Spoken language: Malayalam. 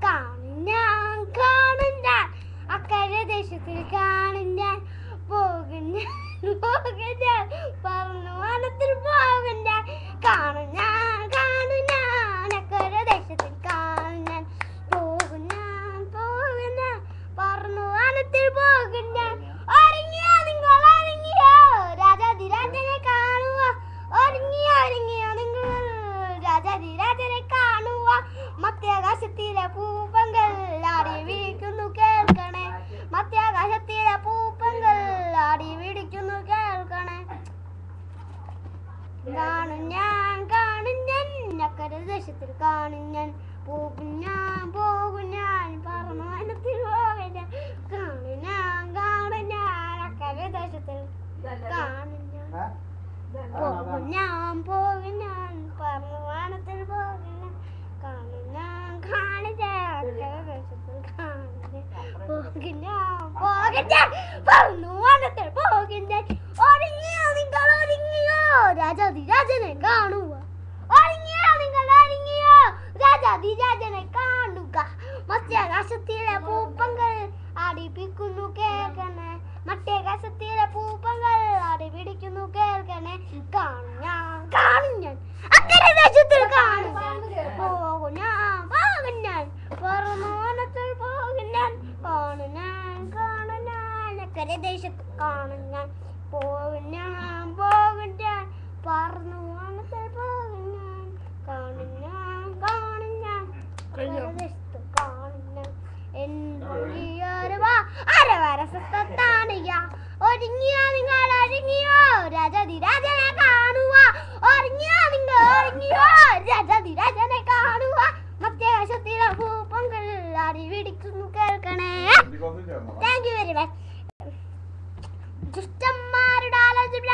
കാണും ഞാൻ കാണും ഞാൻ അക്കരെ ദേശത്തിൽ കാണും ഞാൻ പോകും ഞാൻ പറന്നു വനത്തിൽ പോകും ഞാൻ കാണും ഞാൻ അക്കരെ ദേശത്തിൽ കാണും ഞാൻ പോകും ഞാൻ പറന്നു വനത്തിൽ പോകും ഞാൻ ഒരുങ്ങിയോ നിങ്ങൾ ഒരുങ്ങിയോ രാജാതിരാജനെ കാണുക ഒരുങ്ങിയോ നിങ്ങൾ രാജാതിരാജനെ കാണുക മധ്യാകാശത്തിലെ പൂപ്പങ്ങൾ ആടി വിളിക്കുന്നു കേൾക്കണേ മധ്യാകാശത്തിലെ പൂപ്പങ്ങൾ ആടി വിളിക്കുന്നു കേൾക്കണേ കാണും ഞാൻ അക്കരെ ദേശത്തിൽ കാണും ഞാൻ പോകും ഞാൻ പറന്നു വനത്തിൽ പോകും ഞാൻ കാണും ഞാൻ അക്കരെ ദേശത്തിൽ കാണും ഞാൻ പോകും ഞാൻ പറന്നു വനത്തിൽ പോകും ഞാൻ കാണും ഞാൻ അക്കരെ ദേശത്തിൽ കാണും ഞാൻ പോകും ഞാൻ പറന്നു വനത്തിൽ പോകും ഞാൻ ഒരുങ്ങിയോ നിങ്ങൾ ഒരുങ്ങിയോ രാജാതിരാജനെ കാണുക ഒരുങ്ങിയോ നിങ്ങൾ ഒരുങ്ങിയോ രാജാതിരാജനെ കാണുക മധ്യാകാശത്തിലെ പൂപ്പങ്ങൾ ആടിപ്പിക്കുന്നു കേൾക്കണേ മധ്യാകാശത്തിലെ പൂപ്പങ്ങൾ ആടി പിടിക്കുന്നു കേൾക്കണേ കാണും ഞാൻ അക്കരെ ദേശത്തിൽ കാണും പോകും ഞാൻ പറന്നു വനത്തിൽ പോകും ഞാൻ കാണും ഞാൻ അക്കരെ ദേശത്തിൽ കാണും ഞാൻ പോകും ഞാൻ പറന്നു വനത്തിൽ പോകും ഞാൻ കാണും ഞാൻ അക്കരെ ദേശത്ത് കാണും ഞാൻ ഒരുങ്ങിയോ നിങ്ങൾ ഒരുങ്ങിയോ രാജാതിരാജനെ കാണുക ഒരുങ്ങിയോ നിങ്ങൾ ഒരുങ്ങിയോ രാജാതിരാജനെ കാണുക മധ്യാകാശത്തിലെ ഭൂപങ്ങൾ ആടി പിടിക്കുന്നു കേൾക്കണേ താങ്ക് യു വെരി മച്ച് ദുഷ്ടന്മാരുടെ ആലോചന